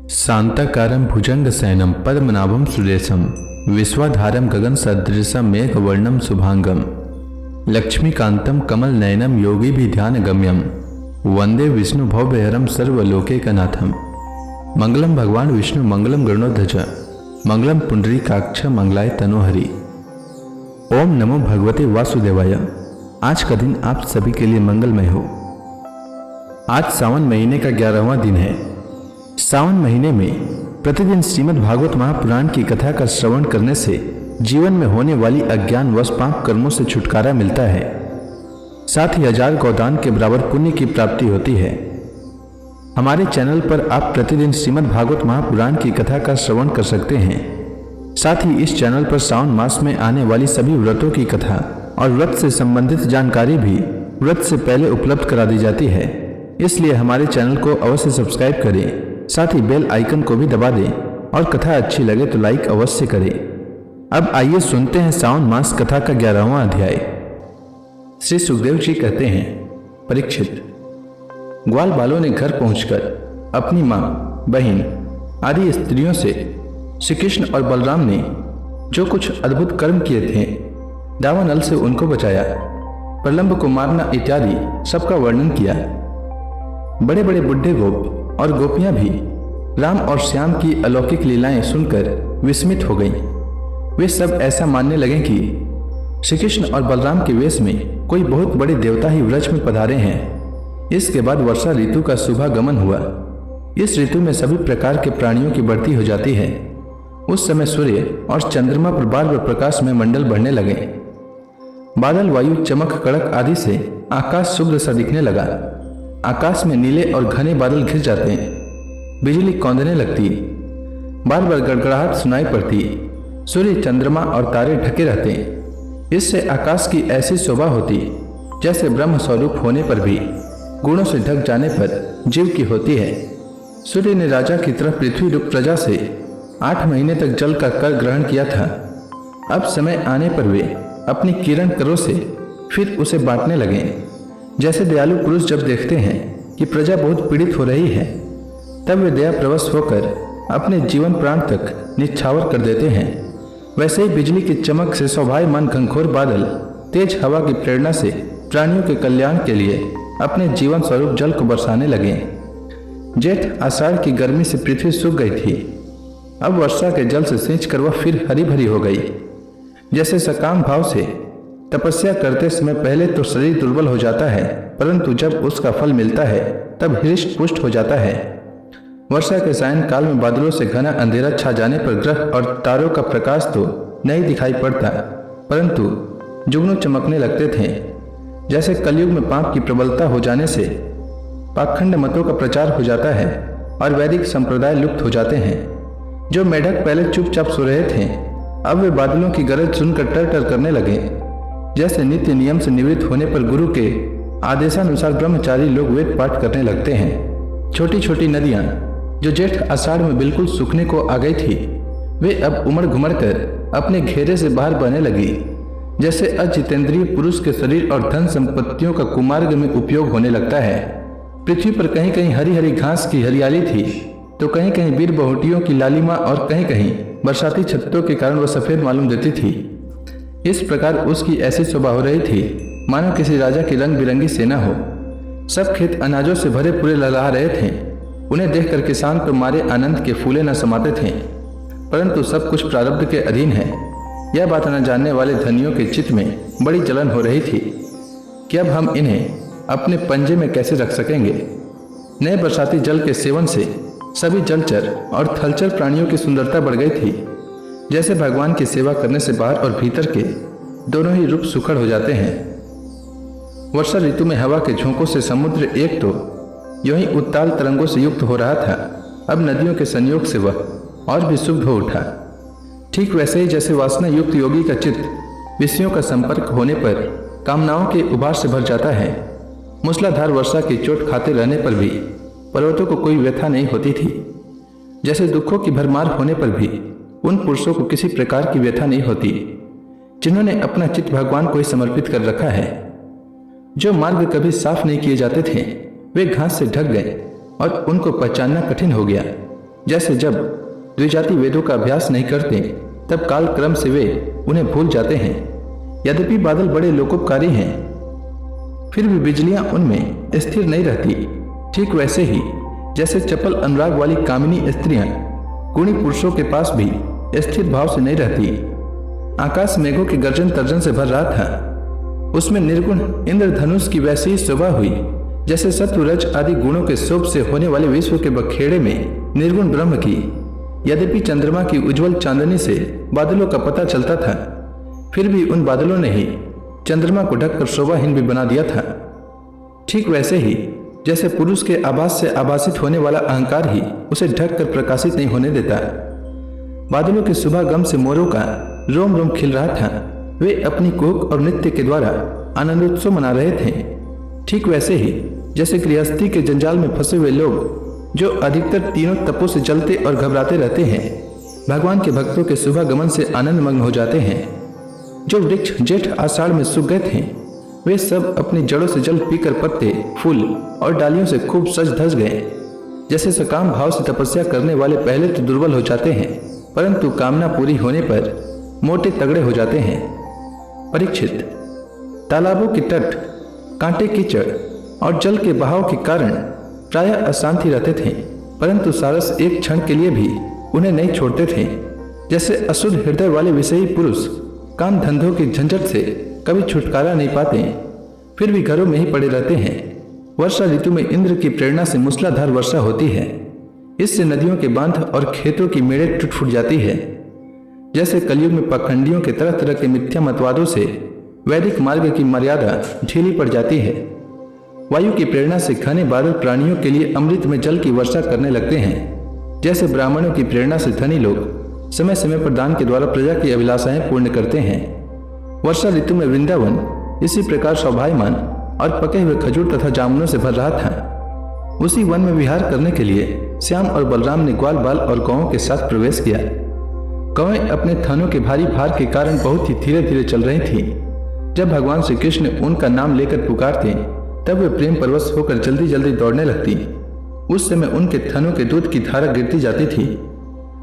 शांताकारं भुजंगशयनं पद्मनाभं सुरेशं विश्वाधारं गगनसदृशं मेघवर्णं शुभांगं लक्ष्मीकान्तं कमलनयनं योगिभिध्यानगम्यं वंदे विष्णुभवभयहरं सर्वलोकैकनाथं। मंगलम भगवान विष्णु मंगलम गरुड़ध्वज मंगलम पुंडरीकाक्ष मंगलाय तनोहरि। ओम नमो भगवते वासुदेवाय। आज का दिन आप सभी के लिए मंगलमय हो। आज सावन महीने का 11वां दिन है। सावन महीने में प्रतिदिन श्रीमद् भागवत महापुराण की कथा का श्रवण करने से जीवन में होने वाली अज्ञान वश पाप कर्मों से छुटकारा मिलता है। साथ ही 1000 गौदान के बराबर पुण्य की प्राप्ति होती है। हमारे चैनल पर आप प्रतिदिन श्रीमद् भागवत महापुराण की कथा का श्रवण कर सकते हैं। साथ ही इस चैनल पर सावन मास में आने वाली सभी व्रतों की कथा और व्रत से संबंधित जानकारी भी व्रत से पहले उपलब्ध करा दी जाती है। इसलिए हमारे चैनल को अवश्य सब्सक्राइब करें, साथ ही बेल आइकन को भी दबा दें और कथा अच्छी लगे तो लाइक अवश्य करें। अब आइए सुनते हैं सावन मास कथा का 11वां अध्याय। श्री सुखदेव जी कहते हैं, परीक्षित, ग्वाल बालों ने घर पहुंचकर अपनी मां, बहन आदि स्त्रियों से श्री कृष्ण और बलराम ने जो कुछ अद्भुत कर्म किए थे, दावानल से उनको बचाया, प्रलंब को मारना इत्यादि सबका वर्णन किया। बड़े बड़े बुढ़े गोप और गोपियां भी राम और श्याम की अलौकिक लीलाएं सुनकर विस्मित हो गईं। वे सब ऐसा मानने लगे कि श्री कृष्ण और बलराम के वेश में कोई बहुत बड़े देवता ही व्रज में पधारे हैं। इसके बाद वर्षा ऋतु का शुभागमन हुआ। इस ऋतु में सभी प्रकार के प्राणियों की बढ़ती हो जाती है। उस समय सूर्य और चंद्रमा पर बार बार प्रकाश में मंडल बढ़ने लगे। बादल, वायु, चमक, कड़क आदि से आकाश शुभ्र सा दिखने लगा। आकाश में नीले और घने बादल घिर जाते, बिजली कौंधने लगती, बार बार गड़गड़ाहट सुनाई पड़ती, सूर्य, चंद्रमा और तारे ढके रहते। इससे आकाश की ऐसी शोभा होती जैसे ब्रह्म स्वरूप होने पर भी गुणों से ढक जाने पर जीव की होती है। सूर्य ने राजा की तरफ पृथ्वी रूप प्रजा से 8 महीने तक जल का कर ग्रहण किया था। अब समय आने पर वे अपनी किरण करों से फिर उसे बांटने लगे। जैसे दयालु पुरुष जब देखते हैं कि प्रजा बहुत पीड़ित हो रही है, तब वे दया प्रवश होकर अपने जीवन प्राण तक निछावर कर देते हैं, वैसे ही बिजली की चमक से शोभायमान घनघोर बादल तेज हवा की प्रेरणा से प्राणियों के कल्याण के लिए अपने जीवन स्वरूप जल को बरसाने लगे। जेठ आषाढ़ की गर्मी से पृथ्वी सूख गई थी। अब वर्षा के जल से सींचकर वह फिर हरी भरी हो गई। जैसे सकाम भाव से तपस्या करते समय पहले तो शरीर दुर्बल हो जाता है, परंतु जब उसका फल मिलता है तब हृष्ट पुष्ट हो जाता है। वर्षा के सायं काल में बादलों से घना अंधेरा छा जाने पर ग्रह और तारों का प्रकाश तो नहीं दिखाई पड़ता, परंतु जुगनू चमकने लगते थे। जैसे कलयुग में पाप की प्रबलता हो जाने से पाखंड मतों का प्रचार हो जाता है और वैदिक संप्रदाय लुप्त हो जाते हैं। जो मेढक पहले चुपचाप सो रहे थे, अब वे बादलों की गरज सुनकर टर टर करने लगे। जैसे नित्य नियम से निवृत्त होने पर गुरु के आदेशानुसार ब्रह्मचारी लोग वेद पाठ करने लगते हैं। छोटी छोटी नदियां जो जेठ आषाढ़ में बिल्कुल सूखने को आ गई थी, वे अब उमड़ घुमड़ कर अपने घेरे से बाहर बहने लगी। जैसे अजितेंद्रिय पुरुष के शरीर और धन संपत्तियों का कुमार्ग में उपयोग होने लगता है। पृथ्वी पर कहीं कहीं हरी हरी घास की हरियाली थी, तो कहीं कहीं वीर बहुटियों की लालिमा और कहीं कहीं बरसाती छत्तों के कारण वह सफेद मालूम देती थी। इस प्रकार उसकी ऐसी शोभा हो रही थी मानो किसी राजा की रंग बिरंगी सेना हो। सब खेत अनाजों से भरे पूरे लहला रहे थे। उन्हें देखकर किसान तो मारे आनंद के फूले न समाते थे, परंतु सब कुछ प्रारब्ध के अधीन है। यह बात न जानने वाले धनियों के चित्त में बड़ी जलन हो रही थी कि अब हम इन्हें अपने पंजे में कैसे रख सकेंगे। नए बरसाती जल के सेवन से सभी जलचर और थलचर प्राणियों की सुंदरता बढ़ गई थी। जैसे भगवान की सेवा करने से बाहर और भीतर के दोनों ही रूप सुखड़ हो जाते हैं। वर्षा ऋतु में हवा के झोंकों से समुद्र एक तो यूं ही उत्ताल तरंगों से युक्त हो रहा था, अब नदियों के संयोग से वह और भी शुद्ध हो उठा। ठीक वैसे ही जैसे वासना युक्त योगी का चित्त विषयों का संपर्क होने पर कामनाओं के उभार से भर जाता है। मूसलाधार वर्षा की चोट खाते रहने पर भी पर्वतों को कोई व्यथा नहीं होती थी। जैसे दुखों की भरमार होने पर भी उन पुरुषों को किसी प्रकार की व्यथा नहीं होती जिन्होंने अपना चित्त भगवान को ही समर्पित कर रखा है। जो मार्ग कभी साफ नहीं किए जाते थे, वे घास से ढक गए और उनको पहचानना कठिन हो गया। जैसे जब द्विजाति वेदों का अभ्यास नहीं करते तब काल क्रम से वे उन्हें भूल जाते हैं। यद्यपि बादल बड़े लोकोपकारी हैं, फिर भी बिजलियां उनमें स्थिर नहीं रहती। ठीक वैसे ही जैसे चपल अनुराग वाली कामिनी स्त्रियां गुणी पुरुषों के पास भी स्थिर भाव से नहीं रहती। आकाश मेघों के गर्जन तर्जन से भर रहा था। उसमें निर्गुण इंद्रधनुष की वैसी ही शोभा हुई जैसे सत्वरज आदि गुणों के शोभ से होने वाले विश्व के बखेड़े में निर्गुण ब्रह्म की। यद्यपि चंद्रमा की उज्जवल चांदनी से बादलों का पता चलता था, फिर भी उन बादलों ने ही चंद्रमा को ढककर शोभाहीन भी बना दिया था। ठीक वैसे ही जैसे पुरुष के आभास से आभासित होने वाला अहंकार ही उसे ढककर प्रकाशित नहीं होने देता। बादलों के सुबह गम से मोरों का रोम रोम खिल रहा था। वे अपनी कुहक और नृत्य के द्वारा आनंदोत्सव मना रहे थे। ठीक वैसे ही जैसे गृहस्थी के जंजाल में फंसे हुए लोग जो अधिकतर तीनों तपों से जलते और घबराते रहते हैं, भगवान के भक्तों के शुभ गमन से आनंद मग्न हो जाते हैं। जो वृक्ष जेठ आषाढ़ में सूख गए थे, वे सब अपनी जड़ों से जल पीकर पत्ते, फूल और डालियों से खूब सज धज गए। जैसे सकाम भाव से तपस्या करने वाले पहले तो दुर्बल हो जाते हैं, परंतु कामना पूरी होने पर मोटे तगड़े हो जाते हैं। परीक्षित, तालाबों के तट, कांटे कीचड़ और जल के बहाव के कारण प्रायः अशांति रहते थे, परंतु सारस एक क्षण के लिए भी उन्हें नहीं छोड़ते थे। जैसे अशुद्ध हृदय वाले विषयी पुरुष काम धंधों की झंझट से कभी छुटकारा नहीं पाते, फिर भी घरों में ही पड़े रहते हैं। वर्षा ऋतु में इंद्र की प्रेरणा से मूसलाधार वर्षा होती है। इससे नदियों के बांध और खेतों की मेड़ें टूट फूट जाती है। जैसे कलयुग में पाखंडियों के तरह तरह के मिथ्या मतवादों से वैदिक मार्ग की मर्यादा ढीली पड़ जाती है। वायु की प्रेरणा से घने बादल प्राणियों के लिए अमृत में जल की वर्षा करने लगते हैं। जैसे ब्राह्मणों की प्रेरणा से धनी लोग समय समय पर दान के द्वारा प्रजा की अभिलाषाएं पूर्ण करते हैं। वर्षा ऋतु में वृंदावन इसी प्रकार शोभायमान और पके हुए खजूर तथा जामुनों से भर रहा था। उसी वन में विहार करने के लिए श्याम और बलराम ने ग्वाल बाल और गौओं के साथ प्रवेश किया। गौएं अपने थनों के भारी भार के कारण बहुत ही धीरे धीरे चल रही थीं। जब भगवान श्री कृष्ण उनका नाम लेकर पुकारते तब वे प्रेम परवश होकर जल्दी जल्दी दौड़ने लगती। उस समय उनके थनों के दूध की धारा गिरती जाती थी।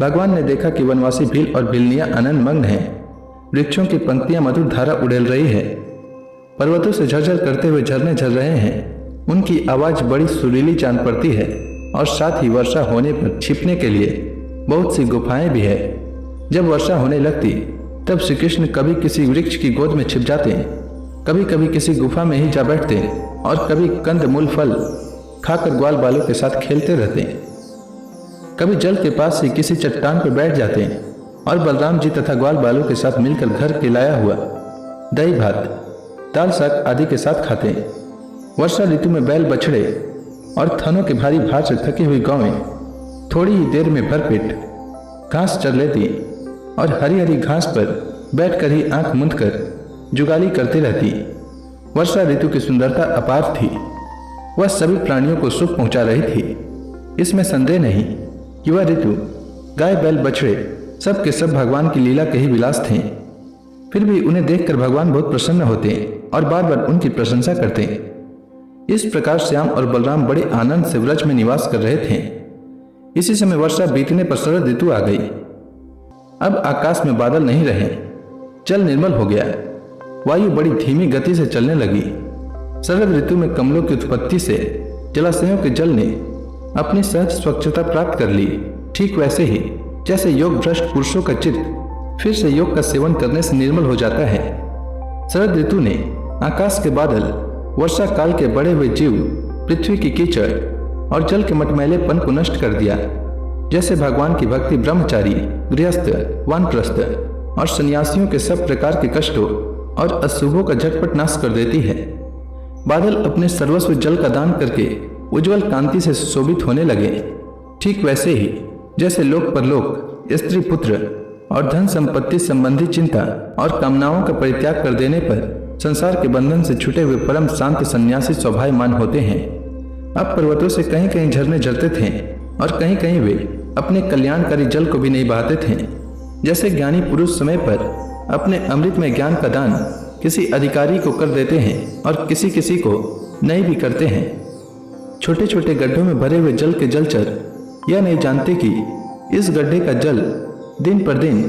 भगवान ने देखा कि वनवासी भील और भीलनियां आनंद मग्न हैं। वृक्षों की पंक्तियां मधुर धारा उड़ेल रही है। पर्वतों से झरझर करते हुए झरने झर रहे हैं। उनकी आवाज बड़ी सुरीली जान पड़ती है और साथ ही वर्षा होने पर छिपने के लिए बहुत सी गुफाएं भी है। जब वर्षा होने लगती तब श्री कृष्ण कभी किसी वृक्ष की गोद में छिप जाते, कभी कभी किसी गुफा में ही जा बैठते और कभी कंद मूल फल खाकर ग्वाल बालों के साथ खेलते रहते। कभी जल के पास ही किसी चट्टान पर बैठ जाते और बलराम जी तथा ग्वाल बालों के साथ मिलकर घर के लाया हुआ दही भात, दाल साग आदि के साथ खाते। वर्षा ऋतु में बैल बछड़े और थनों के भारी भार से थकी हुई गौएं थोड़ी ही देर में भरपेट घास चर लेती और हरी हरी घास पर बैठकर ही आंख मूंदकर जुगाली करती रहती। वर्षा ऋतु की सुंदरता अपार थी। वह सभी प्राणियों को सुख पहुंचा रही थी। इसमें संदेह नहीं कि वह ऋतु गाय बैल बछड़े सब के सब भगवान की लीला के ही विलास थे। फिर भी उन्हें देखकर भगवान बहुत प्रसन्न होते और बार बार उनकी प्रशंसा करते। इस प्रकार श्याम और बलराम बड़े आनंद से व्रज में निवास कर रहे थे। इसी समय वर्षा बीतने पर शरद ऋतु आ गई। अब आकाश में बादल नहीं रहे, जल निर्मल हो गया। वायु बड़ी धीमी गति से चलने लगी। शरद ऋतु में कमलों की उत्पत्ति से जलाशयों के जल ने अपनी सहज स्वच्छता प्राप्त कर ली। ठीक वैसे ही जैसे योग भ्रष्ट पुरुषों का चित्त फिर से योग का सेवन करने से निर्मल हो जाता है, शरद ऋतु ने आकाश के बादल, वर्षा काल के बड़े हुए जीव, पृथ्वी की कीचड़ और जल के मटमैलेपन को नष्ट कर दिया। जैसे भगवान की भक्ति ब्रह्मचारी, गृहस्थ, वानप्रस्थ और सन्यासियों के सब प्रकार के कष्टों और अशुभों का झटपट नाश कर देती है। बादल अपने सर्वस्व जल का दान करके उज्जवल कांति से शोभित होने लगे। ठीक वैसे ही जैसे लोक परलोक, स्त्री पुत्र और धन संपत्ति संबंधी चिंता और कामनाओं का परित्याग कर देने पर संसार के बंधन से छूटे हुए परम शांत सन्यासी स्वभावमान होते हैं। अब पर्वतों से कहीं कहीं झरने झरते थे और कहीं कहीं वे अपने कल्याणकारी जल को भी नहीं बहाते थे। जैसे ज्ञानी पुरुष समय पर अपने अमृत में ज्ञान का दान किसी अधिकारी को कर देते हैं और किसी किसी को नहीं भी करते हैं। छोटे छोटे गड्ढों में भरे हुए जल के जलचर यह नहीं जानते कि इस गड्ढे का जल दिन पर दिन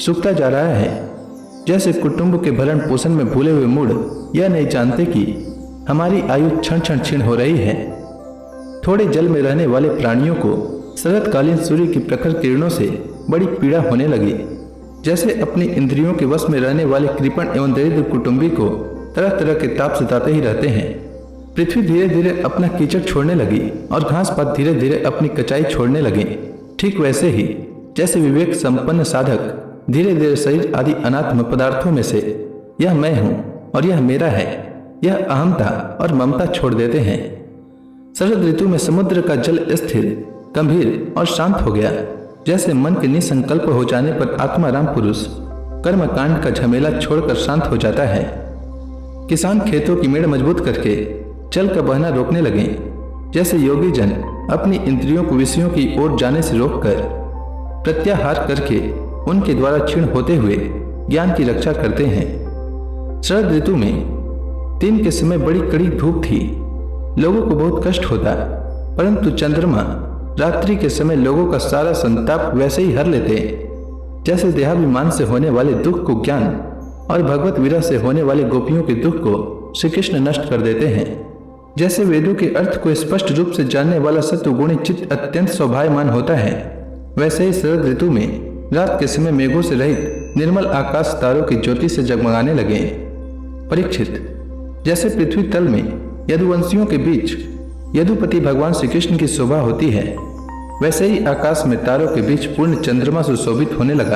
सूखता जा रहा है। जैसे कुटुंब के भरण पोषण में भूले हुए मूढ़ यह नहीं जानते कि हमारी आयु क्षण क्षण क्षीण हो रही है। थोड़े जल में रहने वाले प्राणियों को शरतकालीन सूर्य की प्रखर किरणों से बड़ी पीड़ा होने लगी। जैसे अपनी इंद्रियों के वश में रहने वाले कृपण एवं दरिद्र कुटुंबी को तरह तरह के ताप सताते ही रहते हैं। पृथ्वी धीरे धीरे अपना कीचड़ छोड़ने लगी और घास पात धीरे धीरे अपनी कचाई छोड़ने लगे। ठीक वैसे ही जैसे विवेक संपन्न साधक धीरे धीरे शरीर आदि अनात्म पदार्थों में से यह मैं हूँ और यह मेरा है, यह अहमता और ममता छोड़ देते हैं। शरद ऋतु में समुद्र का जल स्थिर, गंभीर और शांत हो गया। जैसे मन के निसंकल्प हो जाने पर आत्माराम पुरुष कर्म कांड का झमेला छोड़कर शांत हो जाता है। किसान खेतों की मेड़ मजबूत करके जल का बहना रोकने लगे। जैसे योगी जन अपनी इंद्रियों को विषयों की ओर जाने से रोककर प्रत्याहार करके उनके द्वारा क्षीण होते हुए ज्ञान की रक्षा करते हैं। शरद ऋतु में दिन के समय बड़ी कड़ी धूप थी, लोगों को बहुत कष्ट होता, परंतु चंद्रमा रात्रि के समय लोगों का सारा संताप वैसे ही हर लेते। जैसे देहाभिमान से होने वाले दुख को ज्ञान और भगवत विरह से होने वाले गोपियों के दुख को श्री कृष्ण नष्ट कर देते हैं। जैसे वेदों के अर्थ को स्पष्ट रूप से जानने वाला सत्वगुणी चित्त अत्यंत शोभायमान होता है, वैसे ही शरद ऋतु में रात के समय मेघों से रहित निर्मल आकाश तारों की ज्योति से जगमगाने लगे। परीक्षित, जैसे पृथ्वी तल में यदुवंशियों के बीच यदुपति भगवान श्री कृष्ण की शोभा होती है, वैसे ही आकाश में तारों के बीच पूर्ण चंद्रमा सुशोभित होने लगा।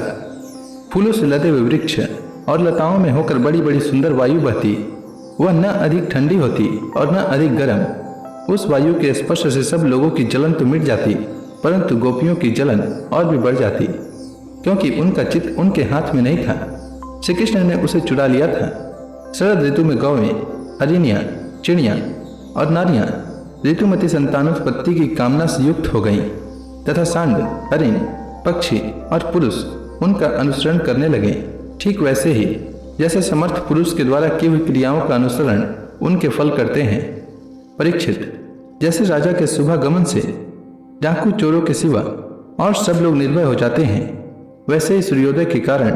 फूलों से लदे हुए वृक्ष और लताओं में होकर बड़ी बड़ी सुंदर वायु बहती, वह न अधिक ठंडी होती और न अधिक गर्म। उस वायु के स्पर्श से सब लोगों की जलन तो मिट जाती, परंतु गोपियों की जलन और भी बढ़ जाती, क्योंकि उनका चित्त उनके हाथ में नहीं था, श्री कृष्ण ने उसे चुरा लिया था। शरद ऋतु में गौवें, हरिणियाँ, चिड़ियाँ और नारियाँ ऋतुमती संतानोत्पत्ति की कामना से युक्त हो गईं तथा सांड, हरिण, पक्षी और पुरुष उनका अनुसरण करने लगे। ठीक वैसे ही जैसे समर्थ पुरुष के द्वारा की हुई क्रियाओं का अनुसरण उनके फल करते हैं। परीक्षित, जैसे राजा के शुभागमन से डाकू चोरों के सिवा और सब लोग निर्भय हो जाते हैं, वैसे ही सूर्योदय के कारण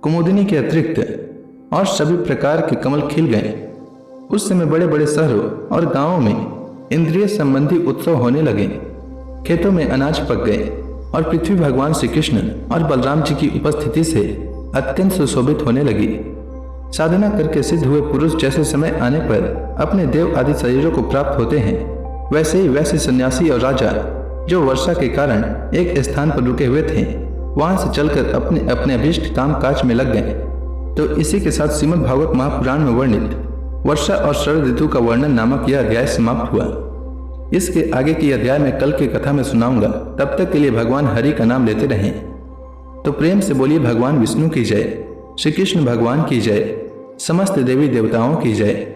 कुमुदिनी के अतिरिक्त और सभी प्रकार के कमल खिल गए। उस समय बड़े बड़े शहरों और गांवों में इंद्रिय संबंधी उत्सव होने लगे। खेतों में अनाज पक गए और पृथ्वी भगवान श्री कृष्ण और बलराम जी की उपस्थिति से अत्यंत सुशोभित होने लगी। साधना करके सिद्ध हुए पुरुष जैसे समय आने पर अपने देव आदि शरीरों को प्राप्त होते हैं, वैसे ही वैसे सन्यासी और राजा जो वर्षा के कारण एक स्थान पर रुके हुए थे, वहां से चलकर अपने अपने अभीष्ट काम काज में लग गए। तो इसी के साथ श्रीमद् भागवत महापुराण में वर्णित वर्षा और शरद ऋतु का वर्णन नामक यह अध्याय समाप्त हुआ। इसके आगे की अध्याय में कल की कथा में सुनाऊंगा। तब तक के लिए भगवान हरि का नाम लेते रहें। तो प्रेम से बोलिए भगवान विष्णु की जय, श्री कृष्ण भगवान की जय, समस्त देवी देवताओं की जय।